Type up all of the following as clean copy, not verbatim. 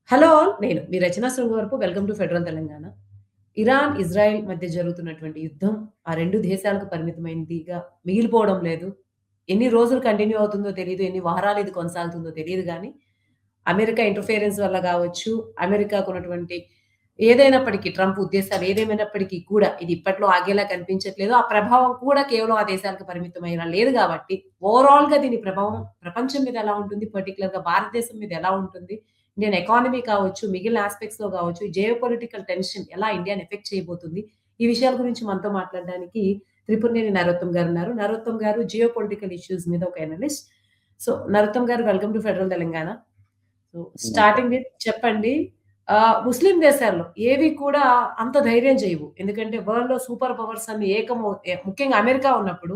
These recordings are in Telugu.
Hello all. నేను మీ Rachana Srungavarapu. Welcome to federal Telangana. Iran, Israel మధ్య జరుగుతున్నటువంటి యుద్ధం ఆ 2 దేశాలకు పరిమితమైనదిగా మిగిలిపోవడం లేదు. ఎన్ని రోజులు కంటిన్యూ అవుతుందో తెలీదు. ఎన్ని వారాలు ఇది కొనసాగుతుందో తెలీదు గానీ, అమెరికా ఇంటర్ఫియరెన్స్ వల్ల గావచ్చు, అమెరికాకున్నటువంటి ఏదైనప్పటికీ ట్రంప్ ఉద్దేశాలు ఏదేమైనప్పటికీ కూడా ఇది ఇప్పట్లో ఆగేలా కనిపించట్లేదు. ఆ ప్రభావం కూడా కేవలం ఆ దేశాలకు పరిమితమయ్యేలా లేదు గాబట్టి, ఓవరాల్‌గా దీని ప్రభావం ప్రపంచం మీద ఎలా ఉంటుంది? పర్టిక్యులర్‌గా భారతదేశం మీద ఎలా ఉంటుంది? ఇండియన్ ఎకానమీ కావచ్చు, మిగిలిన యాస్పెక్ట్స్‌లో కావచ్చు, జియో పొలిటికల్ టెన్షన్ ఎలా ఇండియాని ఎఫెక్ట్ చేయబోతుంది? ఈ విషయాల గురించి మనతో మాట్లాడడానికి త్రిపురనేని నరోత్తమ్ గారున్నారు. నరోత్తమ్ గారు జియో పొలిటికల్ ఇష్యూస్ మీద ఒక అనలిస్ట్. సో, నరోత్తమ్ గారు welcome to federal Telangana. So, okay. Starting with చెప్పండి. ముస్లిం దేశాల్లో ఏవి కూడా అంత ధైర్యం చేయవు. ఎందుకంటే వరల్డ్‌లో సూపర్ పవర్స్ అన్ని ముఖ్యంగా అమెరికా ఉన్నప్పుడు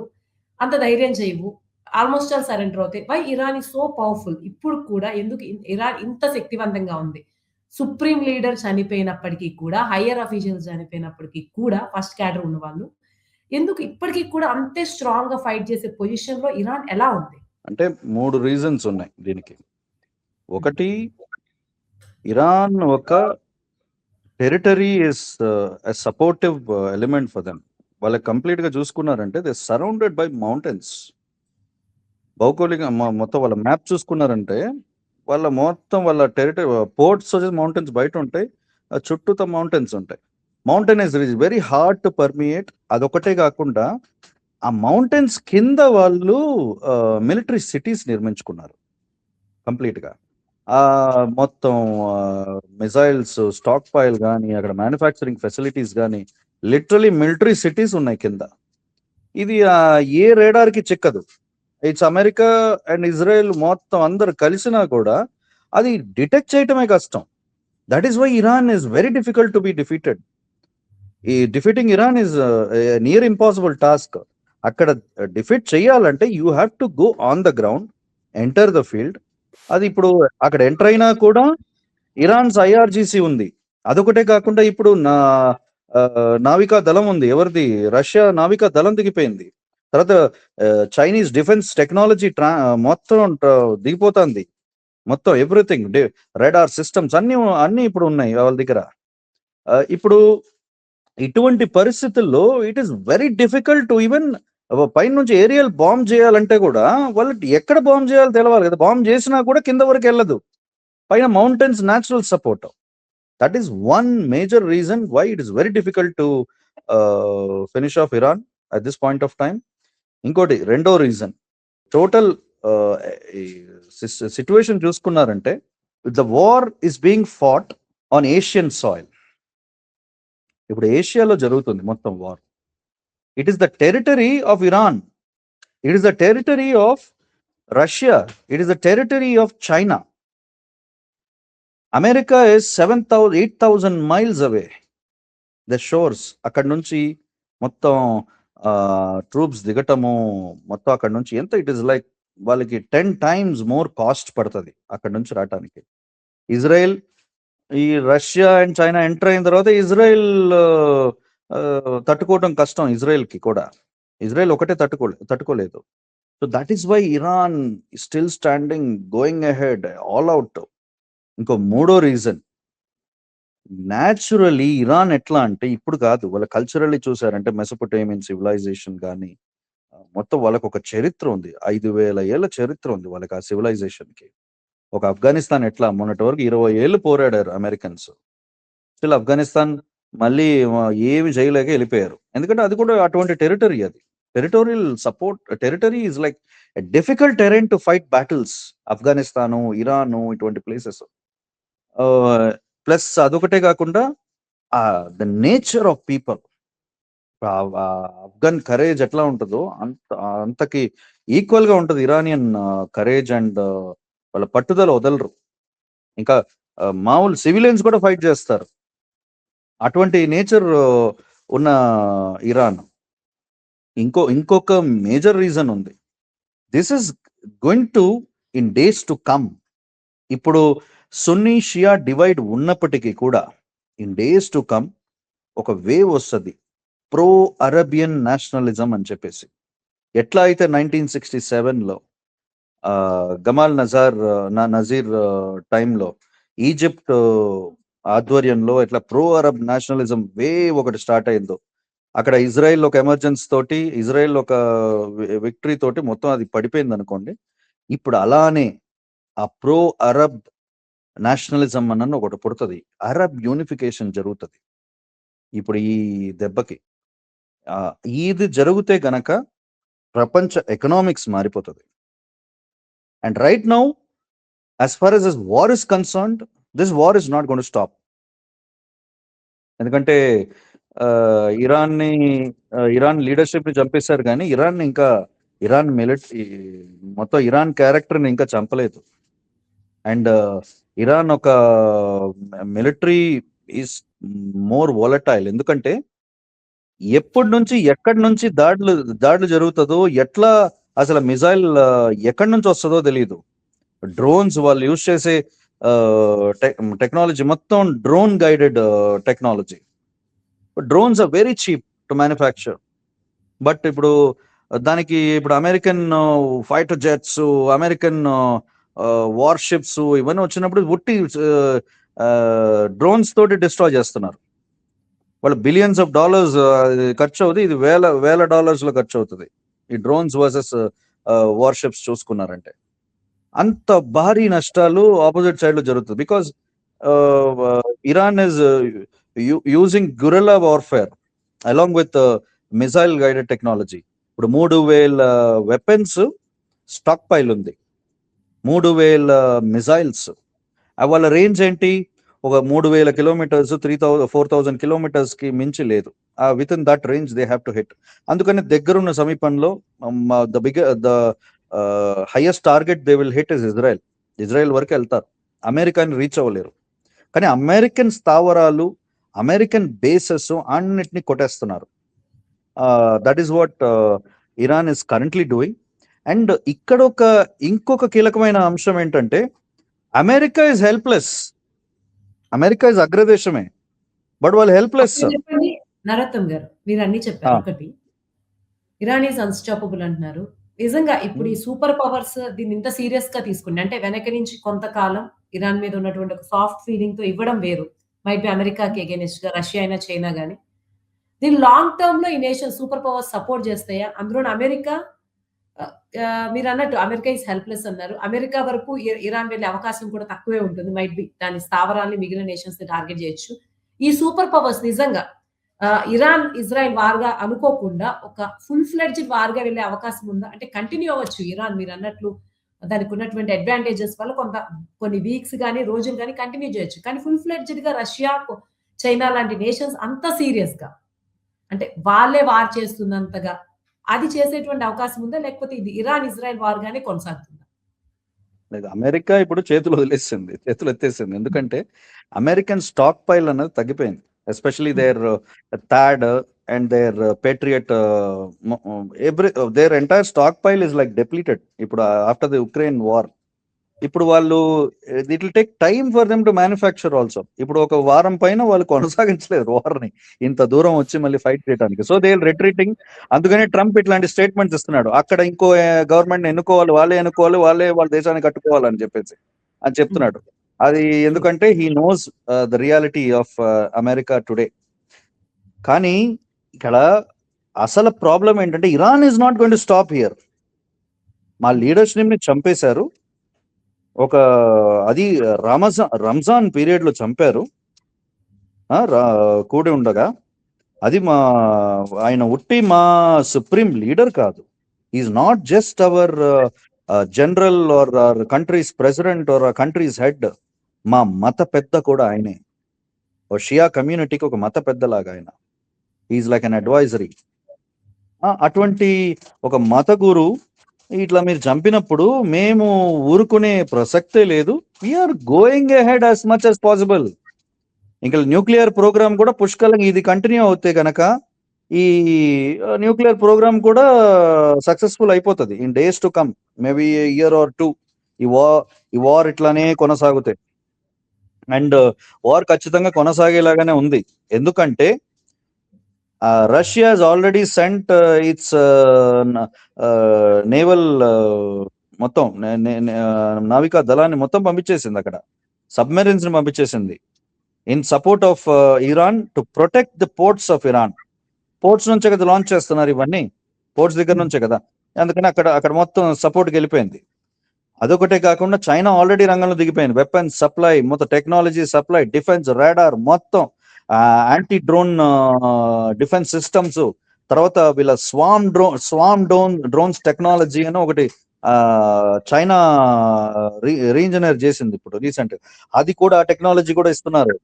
అంత ధైర్యం చేయవు. ఆల్‌మోస్ట్ ఆల్ సరెండర్ అవుతాయి. Why Iran is so powerful? ఇప్పుడు కూడా ఎందుకు ఇరాన్ ఇంత శక్తివంతంగా ఉంది? సుప్రీం లీడర్ చనిపోయినప్పటికి కూడా, హైయర్ అఫీషియల్స్ చనిపోయినప్పటికి కూడా ఫస్ట్ క్యాడర్ ఉన్నవాళ్ళు. ఎందుకు ఇప్పటికి కూడా అంతే స్ట్రాంగ్‌గా ఫైట్ చేసే పొజిషన్‌లో ఇరాన్ ఎలా ఉంది? అంటే 3 రీజన్స్ ఉన్నాయి దీనికి. ఒకటి, ఇరాన్ ఒక territory is a supportive element for them. వాళ్ళకి కంప్లీట్‌గా చూసుకున్నారంటే దే సరౌండెడ్ బై మౌంటైన్స్. మొత్తం వాళ్ళ మ్యాప్ చూసుకున్నారంటే వాళ్ళ టెరిటరీ పోర్ట్స్ వచ్చేసి మౌంటైన్స్ బయట ఉంటాయి. చుట్టూతా మౌంటైన్స్ ఉంటాయి. Mountain is very hard to permeate. అదొకటే కాకుండా ఆ మౌంటైన్స్ కింద వాళ్ళు మిలిటరీ సిటీస్ నిర్మించుకున్నారు కంప్లీట్‌గా. మొత్తం మిసైల్స్ స్టాక్ పైల్ గానీ, అక్కడ మ్యానుఫ్యాక్చరింగ్ ఫెసిలిటీస్ గానీ, లిటరల్లీ మిలిటరీ సిటీస్ ఉన్నాయి కింద. ఇది ఏ రేడార్‌కి చిక్కదు. ఇట్స్ అమెరికా అండ్ ఇజ్రాయెల్ మొత్తం అందరూ కలిసినా కూడా అది డిటెక్ట్ చేయటమే కష్టం. That is why Iran is very difficult to be defeated. ఈ defeating Iran is near impossible task. అక్కడ డిఫీట్ చేయాలంటే you have to go on the ground, enter the field. అది ఇప్పుడు అక్కడ ఎంటర్ అయినా కూడా ఇరాన్స్ ఐఆర్జీసీ ఉంది. అదొకటే కాకుండా ఇప్పుడు నావికా దళం ఉంది. ఎవరిది? రష్యా నావికా దళం దిగిపోయింది. తర్వాత చైనీస్ డిఫెన్స్ టెక్నాలజీ మొత్తం దిగిపోతుంది. మొత్తం ఎవ్రీథింగ్ రాడార్ సిస్టమ్స్ అన్ని ఇప్పుడు ఉన్నాయి వాళ్ళ దగ్గర. ఇప్పుడు ఇటువంటి పరిస్థితుల్లో it is very difficult to even పైనుంచి ఏరియల్ బాంబ్ చేయాలంటే కూడా వాళ్ళకి ఎక్కడ బాంబ్ చేయాలో తెలవాలి కదా. బాంబ్ చేసినా కూడా కింద వరకు వెళ్ళదు. పైన mountains natural support. That is one major reason why it is very difficult to finish off Iran at this point of time. ఇంకోటి రెండో రీజన్, టోటల్ సిచ్యువేషన్ చూసుకున్నారంటే the war is being fought on Asian soil. ఇప్పుడు ఏషియాలో జరుగుతుంది మొత్తం war. It is the territory of Iran, it is the territory of Russia, it is the territory of China. America is 8,000 miles away the షోర్స్. అక్కడ నుంచి మొత్తం ట్రూప్స్ దిగటము, మొత్తం అక్కడ నుంచి ఎంత ఇట్ ఈస్ లైక్ వాళ్ళకి 10 times మోర్ కాస్ట్ పడుతుంది అక్కడ నుంచి రావటానికి. ఇజ్రాయెల్, ఈ రష్యా అండ్ చైనా ఎంటర్ అయిన తర్వాత ఇజ్రాయెల్ తట్టుకోవడం కష్టం. ఇజ్రాయెల్కి కూడా ఇజ్రాయెల్ ఒకటే తట్టుకోలేదు. So that is why Iran still standing, going ahead all out. ఇంకో మూడో రీజన్, న్యాచురలీ ఇరాన్ ఎట్లా అంటే ఇప్పుడు కాదు, వాళ్ళ కల్చరల్లీ చూసారంటే మెసొపొటేమియన్ సివిలైజేషన్ కానీ మొత్తం వాళ్ళకు ఒక చరిత్ర ఉంది. 5,000 ఏళ్ల చరిత్ర ఉంది వాళ్ళకి ఆ సివిలైజేషన్కి. ఒక ఆఫ్ఘనిస్తాన్ ఎట్లా మొన్నటి వరకు 20 ఏళ్ళు పోరాడారు అమెరికన్స్. స్టిల్ ఆఫ్ఘనిస్తాన్ మళ్ళీ ఏమి చేయలేక వెళ్ళిపోయారు. ఎందుకంటే అది కూడా అటువంటి టెరిటరీ. అది territorial support territory is like difficult Tarain to fight battles. Afghanistan, Iran ఇటువంటి ప్లేసెస్. ప్లస్ అదొకటే కాకుండా the nature of people, Afghan courage ఎట్లా ఉంటుందో అంతకి ఈక్వల్ గా ఉంటుంది ఇరానియన్ కరేజ్ అండ్ వాళ్ళ పట్టుదల వదలరు. ఇంకా మామూలు సివిలియన్స్ కూడా ఫైట్ చేస్తారు. అటువంటి నేచర్ ఉన్న ఇరాన్. ఇంకొక మేజర్ రీజన్ ఉంది. This is going to in days to come. ఇప్పుడు సున్నీ షియా డివైడ్ ఉన్నప్పటికీ కూడా ఇన్ డేస్ టు కమ్ ఒక వేవ్ వస్తుంది, ప్రో అరబియన్ నేషనలిజం అని చెప్పేసి. ఎట్లా అయితే 1967లో గమాల్ నజీర్ టైంలో ఈజిప్ట్ ఆధ్వర్యంలో ఇట్లా ప్రో అరబ్ నేషనలిజం వేవ్ ఒకటి స్టార్ట్ అయిందో, అక్కడ ఇజ్రాయెల్ ఒక ఎమర్జెన్స్ తోటి, ఇజ్రాయెల్ ఒక విక్టరీ తోటి మొత్తం అది పడిపోయింది అనుకోండి. ఇప్పుడు అలానే ఆ ప్రో అరబ్ నేషనలిజం అన్న ఒకటి పుడుతుంది, అరబ్ యూనిఫికేషన్ జరుగుతుంది ఇప్పుడు ఈ దెబ్బకి. ఇది జరిగితే గనక ప్రపంచ ఎకనామిక్స్ మారిపోతుంది. And right now, as far as this war is concerned, this war is not going to stop. ఎందుకంటే ఇరాన్ లీడర్షిప్ ని చంపేశారు, కానీ ఇరాన్ మిలిటరీ మొత్తం ఇరాన్ క్యారెక్టర్ ని ఇంకా చంపలేదు. అండ్ ఇరాన్ ఒక మిలిటరీ ఈస్ మోర్ వాలటైల్. ఎందుకంటే ఎప్పటి నుంచి ఎక్కడి నుంచి దాడులు జరుగుతుందో, ఎట్లా అసలు మిజైల్ ఎక్కడి నుంచి వస్తుందో తెలియదు. డ్రోన్స్ వాళ్ళు యూజ్ చేసే టెక్నాలజీ మొత్తం drone guided technology. Drones are very cheap to manufacture. But ఇప్పుడు American fighter jets, American warships ఇవన్నీ వచ్చినప్పుడు ఉట్టి డ్రోన్స్ తోటి డిస్ట్రాయ్ చేస్తున్నారు. వాళ్ళు బిలియన్స్ ఆఫ్ డాలర్స్ ఖర్చు అవుతుంది, ఇది వేల డాలర్స్ లో ఖర్చు అవుతుంది ఈ డ్రోన్స్ వర్సెస్ వార్షిప్స్ చూసుకున్నారంటే. అంత భారీ నష్టాలు ఆపోజిట్ సైడ్ లో జరుగుతుంది. Because Iran is using gorilla warfare along with missile guided technology. ఇప్పుడు 3000 వెపన్స్ స్టాక్ పైల్ ఉంది, 3000 మిసైల్స్. వాళ్ళ రేంజ్ ఏంటి? ఒక 3000 కిలోమీటర్స్, 4000 కిలోమీటర్స్ కి మించి లేదు. With in that range they have to hit. అందుకని దగ్గరున్న సమీపంలో the highest target they will hit is Israel వరకు వెళ్తారు, అమెరికాని రీచ్ అవ్వలేరు. కానీ అమెరికన్ స్థావరాలు, అమెరికన్ బేసెస్ అన్నిటిని కొట్టేస్తున్నారు. That is what Iran is currently doing. And ఇక్కడ ఇంకొక కీలకమైన అంశం ఏంటంటే, America is helpless. America is అగ్రదేశమే, బట్ వాళ్ళు హెల్ప్లెస్. చెప్పండి నరోత్తమ్ గారు, మీరు అన్ని చెప్పారు. ఒకటి, ఇరాన్ ఈజ్ అన్స్టాపబుల్ అంటున్నారు. నిజంగా ఇప్పుడు ఈ సూపర్ పవర్స్ దీన్ని ఇంత సీరియస్ గా తీసుకుని, అంటే వెనక నుంచి కొంతకాలం ఇరాన్ మీద ఉన్నటువంటి ఒక సాఫ్ట్ ఫీలింగ్ తో ఇవ్వడం వేరు. మైట్ బి అమెరికాకి అగైనెస్ట్ గా, రష్యా అయినా చైనా గానీ, దీని లాంగ్ టర్మ్ లో ఈ నేషన్ సూపర్ పవర్స్ సపోర్ట్ చేస్తాయా? అందులో అమెరికా, మీరు అన్నట్టు అమెరికా ఈజ్ హెల్ప్లెస్ అన్నారు. అమెరికా వరకు ఇరాన్ వెళ్ళే అవకాశం కూడా తక్కువే ఉంటుంది. మైట్ బి దాని స్థావరాల్ని మిగిలిన నేషన్స్ ని టార్గెట్ చేయొచ్చు. ఈ సూపర్ పవర్స్ నిజంగా ఇరాన్ ఇజ్రాయెల్ వార్ గా అనుకోకుండా ఒక ఫుల్ ఫ్లెడ్జ్డ్ వార్ గా వెళ్ళే అవకాశం ఉందా? అంటే కంటిన్యూ అవ్వచ్చు ఇరాన్, మీరు అన్నట్లు దానికి ఉన్నటువంటి అడ్వాంటేజెస్ వల్ల కొన్ని వీక్స్ గానీ, రోజులు గానీ కంటిన్యూ చేయొచ్చు. కానీ ఫుల్ ఫ్లెడ్జ్డ్ గా రష్యా, చైనా లాంటి నేషన్స్ అంత సీరియస్ గా, అంటే వాళ్ళే వార్ చేస్తున్నంతగా అది చేసేటువంటి అవకాశం ఉందా? లేకపోతే ఇది ఇరాన్ ఇజ్రాయెల్ వార్ గానే కొనసాగుతుందా? లేదు, అమెరికా ఇప్పుడు చేతులు ఎత్తేసింది. ఎందుకంటే అమెరికన్ స్టాక్ పైల్ అనేది తగ్గిపోయింది. ఎస్పెషలీ దేర్ థాడ్ and their Patriot, their entire stockpile is like depleted ఇప్పుడు ఆఫ్టర్ ది ఉక్రెయిన్ వార్. ఇప్పుడు వాళ్ళు it will take time for them to manufacture also. ఇప్పుడు ఒక వారం పైన వాళ్ళు కొనసాగించలేదు వార్ని, ఇంత దూరం వచ్చి మళ్ళీ ఫైట్ చేయడానికి. So they retreating. అందుకనే ట్రంప్ ఇట్లాంటి స్టేట్మెంట్స్ ఇస్తున్నాడు, అక్కడ ఇంకో గవర్నమెంట్ ఎన్నుకోవాలి, వాళ్ళే వాళ్ళ దేశాన్ని కట్టుకోవాలని అని చెప్తున్నాడు. అది ఎందుకంటే he knows the reality of America today. కానీ ఇక్కడ అసలు ప్రాబ్లం ఏంటంటే, Iran is not going to stop here. మా లీడర్షిప్ ని చంపేశారు. అది రంజాన్ పీరియడ్ లో చంపారు కూడి ఉండగా. అది ఆయన మా సుప్రీం లీడర్ కాదు. Is not just our general or country's president or country's head. మా మత పెద్ద కూడా ఆయనే. షియా కమ్యూనిటీకి ఒక మత పెద్దలాగా ఆయన. Is like an advisory. అటువంటి ఒక మత గురు ఇట్లా మీరు చంపినప్పుడు మేము ఊరుకునే ప్రసక్తే లేదు. We're going ahead as much as possible. ఇంకా న్యూక్లియర్ ప్రోగ్రామ్ కూడా పుష్కలంగా ఇది కంటిన్యూ అవుతే కనుక ఈ న్యూక్లియర్ ప్రోగ్రామ్ కూడా సక్సెస్ఫుల్ అయిపోతుంది in days to come, maybe year or 2. ఈ వార్ ఇట్లానే కొనసాగుతాయి. అండ్ వార్ ఖచ్చితంగా కొనసాగేలాగానే ఉంది. ఎందుకంటే Russia has already sent its naval మొత్తం నావికా దళాన్ని మొత్తం పంపించేసింది అక్కడ. సబ్మెరీన్స్ ని పంపించేసింది in support of Iran to protect the ports of Iran. Ports నుంచే కదా లాంచ్ చేస్తున్నారు ఇవన్నీ, పోర్ట్స్ దగ్గర నుంచే కదా. అందుకని అక్కడ అక్కడ మొత్తం సపోర్ట్కి వెళ్ళిపోయింది. అదొకటే కాకుండా చైనా ఆల్రెడీ రంగంలో దిగిపోయింది. వెపన్స్ సప్లై, మొత్తం టెక్నాలజీ సప్లై, డిఫెన్స్ రాడార్, మొత్తం యాంటీ డ్రోన్ డిఫెన్స్ సిస్టమ్స్, తర్వాత వీళ్ళ స్వామ్ డ్రోన్స్ టెక్నాలజీ అని ఒకటి చైనా రీఇంజనీర్ చేసింది ఇప్పుడు రీసెంట్. అది కూడా టెక్నాలజీ కూడా ఇస్తున్నారు.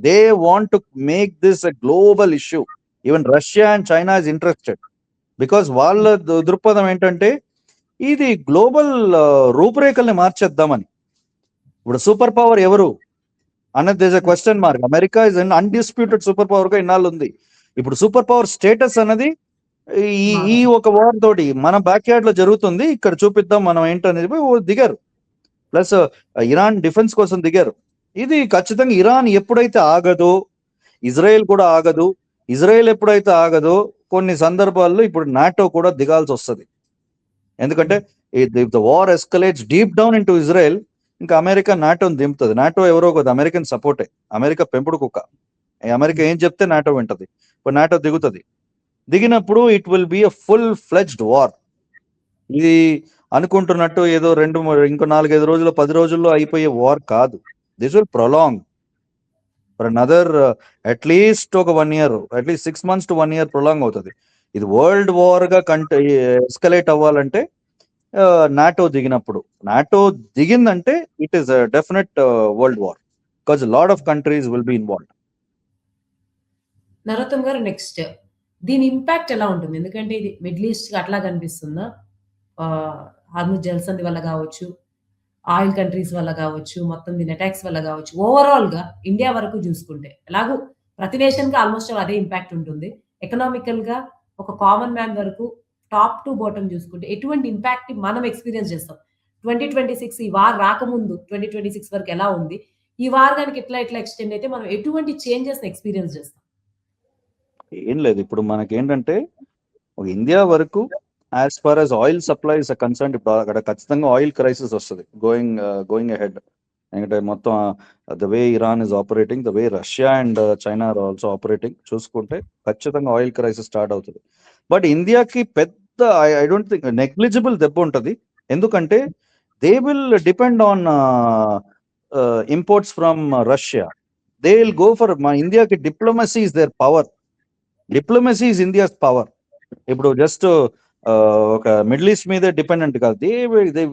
They want to make this a global issue. Even Russia and China is interested because వాళ్ళ దృక్పథం ఏంటంటే ఇది గ్లోబల్ రూపురేఖల్ని మార్చేద్దామని. ఇప్పుడు సూపర్ పవర్ ఎవరు అన్నది does a question mark. America is an undisputed super power గా ఇన్నాళ్ళు ఉంది. ఇప్పుడు సూపర్ పవర్ స్టేటస్ అన్నది ఈ ఒక వార్ తోటి మన బ్యాక్ యార్డ్ లో జరుగుతుంది, ఇక్కడ చూపిద్దాం మనం ఏంటనేది దిగారు. ప్లస్ ఇరాన్ డిఫెన్స్ కోసం దిగారు. ఇది ఖచ్చితంగా ఇరాన్ ఎప్పుడైతే ఆగదో ఇజ్రాయెల్ కూడా ఆగదు. ఇజ్రాయెల్ ఎప్పుడైతే ఆగదో కొన్ని సందర్భాల్లో ఇప్పుడు నాటో కూడా దిగాల్సి వస్తుంది. ఎందుకంటే if the war escalates deep down in to Israel, ఇంకా అమెరికా నాటోని దింపుతుంది. నాటో ఎవరో కదా, అమెరికన్ సపోర్టే. అమెరికా పెంపుడు కుక్క. అమెరికా ఏం చెప్తే నాటో వింటది. ఇప్పుడు నాటో దిగుతుంది. దిగినప్పుడు it will be a full fledged war. ఇది అనుకుంటున్నట్టు ఏదో ఇంకో 4-5 రోజులు 10 రోజుల్లో అయిపోయే వార్ కాదు. This will prolong for another at least ఒక 1 year, at least 6 months to 1 year prolong అవుతుంది. ఇది వరల్డ్ వార్ గా ఎస్కలేట్ అవ్వాలంటే నాటో దిగినప్పుడు, నాటో దిగిందంటే it is definite world war because lot of countries will be involved. Narottam garu, next దీని ఇంపాక్ట్ ఎలా ఉంటుంది? ఎందుకంటే ఇది మిడిల్ ఈస్ట్ అట్లా కనిపిస్తుందా? హార్ముజ్ జలసంధి వల్ల కావచ్చు, ఆయిల్ కంట్రీస్ వల్ల కావచ్చు, మొత్తం దీని అటాక్స్ వల్ల కావచ్చు, ఓవరాల్ గా ఇండియా వరకు చూసుకుంటే ఎలాగూ ప్రతి నేషన్ కి ఆల్మోస్ట్ అదే ఇంపాక్ట్ ఉంటుంది. ఎకనామికల్ గా ఒక కామన్ మ్యాన్ వరకు టాప్ టు బాటమ్ చూసుకుంటే ఎటువంటి ఇంపాక్ట్ మనం ఎక్స్పీరియన్స్ చేస్తాం? 2026 ఈ వార్ రాకముందు 2026 వరకు ఎలా ఉంది? ఈ వార్ కనుక ఎట్లా ఎక్స్టెండ్ అయితే మనం ఎటువంటి చేంజెస్ ఎక్స్పీరియన్స్ చేస్తాం? ఏం లేదు, ఇప్పుడు మనకేంటంటే ఇండియా వరకు as far as oil supplies concern, ఇప్పుడు అక్కడ ఖచ్చితంగా ఆయిల్ క్రైసిస్ వస్తుంది గోయింగ్ అహెడ్. ఎందుకంటే మొత్తం the way Iran is operating, the way Russia and China are also operating చూసుకుంటే ఖచ్చితంగా ఆయిల్ క్రైసిస్ స్టార్ట్ అవుతుంది. బట్ ఇండియాకి పెద్ద ఐ డోంట్ థింక్ నెగ్లిజిబుల్ దెబ్బ ఉంటుంది. ఎందుకంటే they will depend on imports from Russia. They will go for, మా ఇండియాకి diplomacy is their power. Diplomacy is India's power. ఇప్పుడు జస్ట్ ఒక మిడిల్ ఈస్ట్ మీదే డిపెండెంట్ కాదు.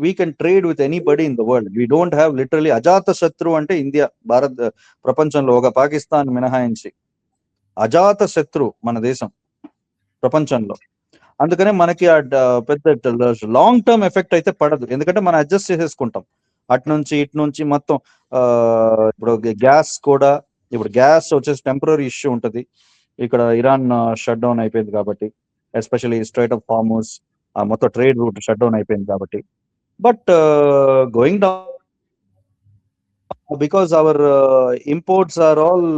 We can trade with anybody in the world. We don't have literally అజాత శత్రు అంటే ఇండియా, భారత్ ప్రపంచంలో ఒక పాకిస్తాన్ మినహాయించి అజాత శత్రు మన దేశం ప్రపంచంలో. అందుకనే మనకి పెద్ద లాంగ్ టర్మ్ ఎఫెక్ట్ అయితే పడదు, ఎందుకంటే మనం అడ్జస్ట్ చేసేసుకుంటాం అటు నుంచి ఇటు నుంచి మొత్తం. ఇప్పుడు గ్యాస్ కూడా, ఇప్పుడు గ్యాస్ వచ్చేసి టెంపరీ ఇష్యూ ఉంటుంది. ఇక్కడ ఇరాన్ షట్ డౌన్ అయిపోయింది కాబట్టి, ఎస్పెషల్లీ స్ట్రైట్ ఆఫ్ హార్ముజ్ మొత్తం ట్రేడ్ రూట్ షట్ డౌన్ అయిపోయింది కాబట్టి. But going down because our imports are all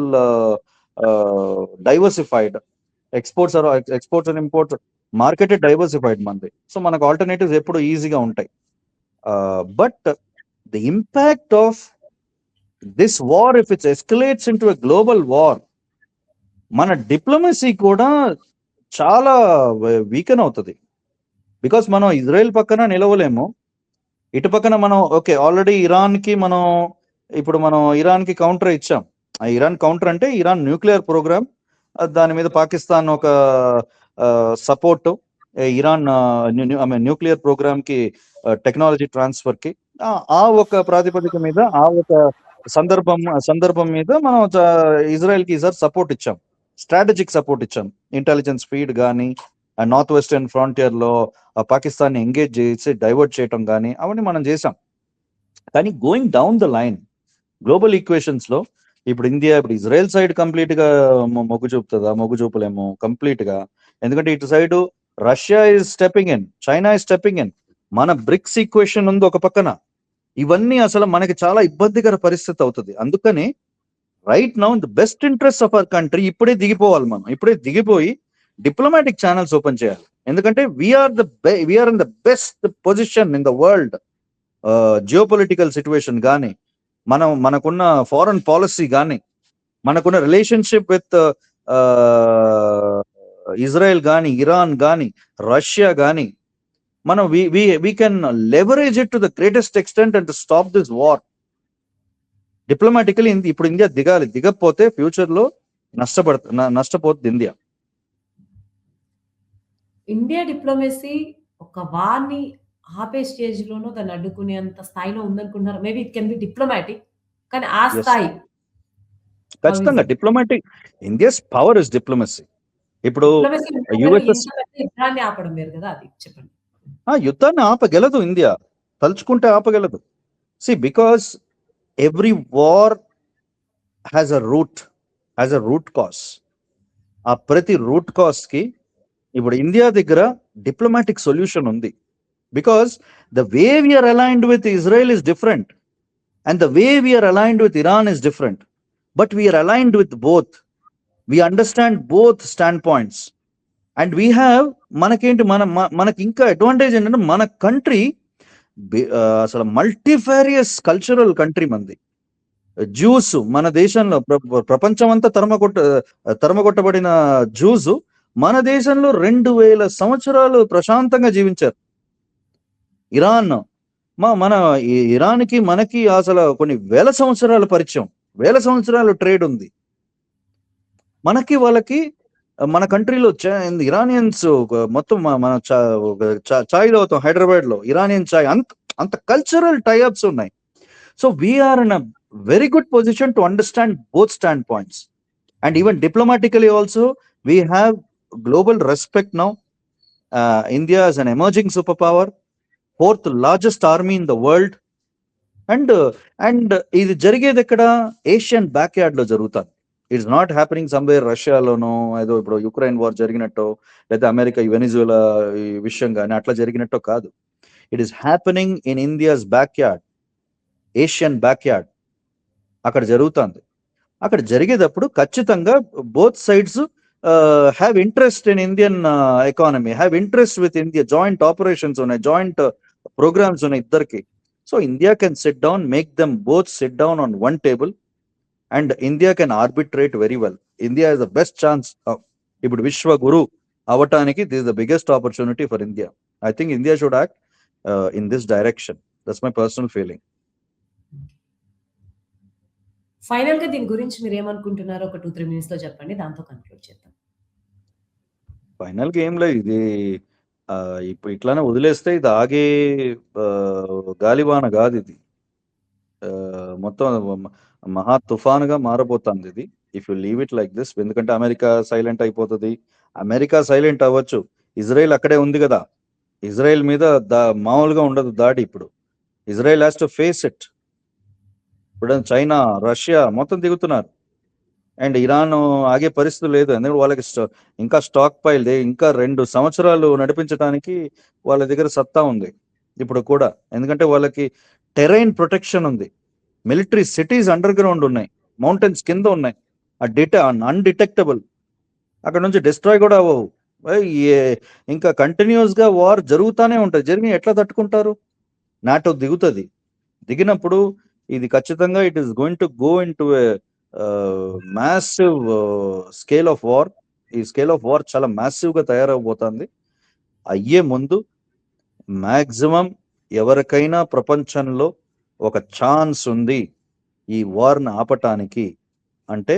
diversified. Exports and imports market diversified మంది. సో మనకు ఆల్టర్నేటివ్స్ ఎప్పుడు ఈజీగా ఉంటాయి. But the impact of this war, if it's escalates into a global war, మన డిప్లొమసీ కూడా చాలా వీకెన్ అవుతుంది. బికాస్ మనం ఇజ్రాయెల్ పక్కన నిలవలేము, ఇటు పక్కన మనం ఓకే ఆల్రెడీ ఇరాన్కి మనం ఇరాన్కి కౌంటర్ ఇచ్చాం. ఇరాన్ కౌంటర్ అంటే ఇరాన్ న్యూక్లియర్ ప్రోగ్రామ్, దాని మీద పాకిస్తాన్ ఒక సపోర్ట్, ఇరాన్ న్యూక్లియర్ ప్రోగ్రామ్ కి టెక్నాలజీ ట్రాన్స్ఫర్ కి ఆ ఒక ప్రాతిపదిక మీద, ఆ ఒక సందర్భం మీద మనం ఇజ్రాయెల్ కి ఈసారి సపోర్ట్ ఇచ్చాం, స్ట్రాటజిక్ సపోర్ట్ ఇచ్చాం. ఇంటెలిజెన్స్ ఫీడ్ కానీ, నార్త్ వెస్టర్న్ ఫ్రాంటియర్ లో పాకిస్తాన్ ని ఎంగేజ్ చేసి డైవర్ట్ చేయటం కానీ అవన్నీ మనం చేసాం. కానీ going down the line global equations లో ఇప్పుడు ఇజ్రాయెల్ సైడ్ కంప్లీట్ గా మొగ్గు చూపుతుందా? మొగ్గు చూపలేము కంప్లీట్ గా. ఎందుకంటే ఇటు side Russia is stepping in, China is stepping in, మన బ్రిక్స్ ఈక్వేషన్ ఉంది ఒక పక్కన. ఇవన్నీ అసలు మనకి చాలా ఇబ్బందికర పరిస్థితి అవుతుంది. అందుకని right now the best interest of our country ఇప్పుడే దిగిపోవాలి. మనం ఇప్పుడే దిగిపోయి డిప్లొమాటిక్ ఛానల్స్ ఓపెన్ చేయాలి. ఎందుకంటే we're in the best position in the world. Geopolitical situation కానీ, మనకున్న ఫారెన్ పాలసీ కానీ, మనకున్న రిలేషన్షిప్ విత్ ఇజ్రాయెల్ కానీ, ఇరాన్ కానీ, రష్యా కానీ, మనం we can leverage it to the greatest extent and to stop this war. Diplomatically ఇప్పుడు ఇండియా దిగకపోతే ఫ్యూచర్ లో నష్టపోతుంది ఇండియా. ఇండియా డిప్లొమసీ ఒక వార్‌ని ఆపే స్టేజ్‌లోనో దాన్ని అడ్డుకునేంత స్థాయిలో ఉందనుకుంటున్నారా? Maybe it can be diplomatic. కానీ ఆ Yes. స్థాయి ఖచ్చితంగా diplomatic. India's power is diplomacy. ఇప్పుడు డిప్లొమసీ యుఎస్ఎస్ ఇంత పెద్ద యుద్ధాన్ని ఆపడం వేరు కదా! అది చెప్పండి. యుద్ధాన్ని ఆపగలదు ఇండియా, తలుచుకుంటే ఆపగలదు. Because every war has a root cause. ఆ ప్రతి రూట్ కాజ్ కి ఇప్పుడు ఇండియా దగ్గర డిప్లొమాటిక్ సొల్యూషన్ ఉంది. Because the way we are aligned with Israel is different and the way we are aligned with Iran is different, but we are aligned with both. we understand both standpoints and we have మనకి ఇంకా అడ్వాంటేజ్ ఏంటంటే మన కంట్రీ అసలు మల్టీఫేరియస్ కల్చరల్ కంట్రీ మంది. జ్యూస్ మన దేశంలో ప్రపంచం అంతా తరమగొట్టబడిన జ్యూస్ మన దేశంలో 2000 సంవత్సరాలు ప్రశాంతంగా జీవించారు. ఇరాన్కి మనకి అసలు కొన్ని వేల సంవత్సరాల పరిచయం, వేల సంవత్సరాలు ట్రేడ్ ఉంది. మనకి వాళ్ళకి మన కంట్రీలో ఇరానియన్స్ మొత్తం మన చాయ్ తాగుతాం హైదరాబాద్ లో, ఇరానియన్ చాయ్, అంత కల్చరల్ టైఅప్స్ ఉన్నాయి. So we're in a very good position to understand both stand points and even diplomatically also we have global respect now. India is an emerging super power, 4th largest army in the world. అండ్ ఇది జరిగేది ఎక్కడ? ఏషియన్ బ్యాక్ యార్డ్ లో జరుగుతుంది. ఇట్స్ నాట్ హ్యాపెనింగ్ సమ్వేర్ రష్యాలోనో ఏదో ఇప్పుడు యుక్రెయిన్ వార్ జరిగినట్టో లేదా అమెరికా వెనిజులా ఈ విషయం కానీ అట్లా జరిగినట్టో కాదు. It is happening in India's back yard, Asian back yard. అక్కడ జరుగుతుంది. అక్కడ జరిగేటప్పుడు ఖచ్చితంగా both sides have interest in Indian economy, have interest with India. Joint operations ఉన్నాయి, జాయింట్ ప్రోగ్రామ్స్ ఉన్నాయి ఇద్దరికి. So India can SIT down, make them both SIT down on one table and India can arbitrate very well. India has the best chance of ఇప్పుడు విశ్వ గురు అవటానికి. this is the biggest opportunity for India. I think India should act in this direction. That's my personal feeling. Final గా దీని గురించి మీరు ఏమనుకుంటున్నారో ఒక 2-3 మినిట్స్ లో చెప్పండి, దాంతో కన్క్లూడ్ చేద్దాం. ఫైనల్ గా ఏం లేదు, ఇది ఇప్పుడు ఇట్లానే వదిలేస్తే ఇది ఆగే గాలివాన కాదు. ఇది మొత్తం మహా తుఫానుగా మారబోతుంది ఇది, if you leave it like this. ఎందుకంటే అమెరికా సైలెంట్ అయిపోతుంది. అమెరికా సైలెంట్ అవ్వచ్చు, ఇజ్రాయెల్ అక్కడే ఉంది కదా. ఇజ్రాయెల్ మీద మామూలుగా ఉండదు దాడి. ఇప్పుడు Israel has to face it. ఇప్పుడు చైనా, రష్యా మొత్తం దిగుతున్నారు అండ్ ఇరాన్ ఆగే పరిస్థితి లేదు. ఎందుకంటే వాళ్ళకి ఇంకా స్టాక్ పైల్ ఇంకా 2 సంవత్సరాలు నడిపించడానికి వాళ్ళ దగ్గర సత్తా ఉంది ఇప్పుడు కూడా. ఎందుకంటే వాళ్ళకి టెరైన్ ప్రొటెక్షన్ ఉంది, మిలిటరీ సిటీస్ అండర్ గ్రౌండ్ ఉన్నాయి, మౌంటైన్స్ కింద ఉన్నాయి, అన్డిటెక్టబుల్. అక్కడ నుంచి డిస్ట్రాయ్ కూడా అవ్వవు. ఇంకా కంటిన్యూస్ గా వార్ జరుగుతూనే ఉంటుంది. జరిగి ఎట్లా తట్టుకుంటారు? నాటో దిగుతుంది. దిగినప్పుడు ఇది ఖచ్చితంగా it is going to go in to massive scale of war. ఈ స్కేల్ ఆఫ్ వార్ చాలా మ్యాసివ్ గా తయారైపోతుంది. అయ్యే ముందు మాక్సిమం ఎవరికైనా ప్రపంచంలో ఒక ఛాన్స్ ఉంది ఈ వార్ని ఆపటానికి అంటే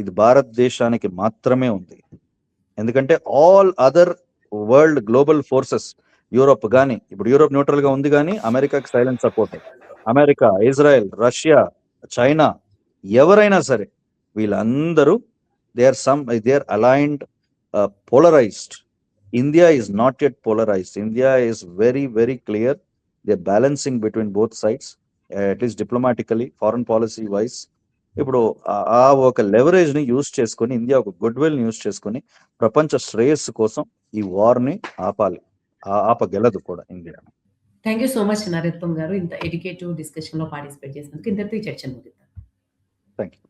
ఇది భారతదేశానికి మాత్రమే ఉంది. ఎందుకంటే all other world global forces, Europe కానీ, ఇప్పుడు యూరోప్ న్యూట్రల్ గా ఉంది కానీ అమెరికాకి silent support. America, Israel, Russia, China, ఎవరైనా సరే వీళ్ళందరూ they are aligned, polarised. India is not yet polarised. India is very very clear. They are balancing between both sides, at least diplomatically, foreign policy wise. ఇప్పుడు ఆ ఒక లెవరేజ్ ని యూజ్ చేసుకొని, ఇండియా ఒక గుడ్ విల్ ని యూజ్ చేసుకొని ప్రపంచ శ్రేయస్సు కోసం ఈ వార్ ని ఆపగలదు కూడా India. Thank you so much Narottam గారు, ఇంత ఎడ్యుకేటివ్ డిస్కషన్ లో పార్టిసిపేట్ చేసినందుకు. ఇంతటితో ఈ చర్చను ముగిద్దాం. Thank you.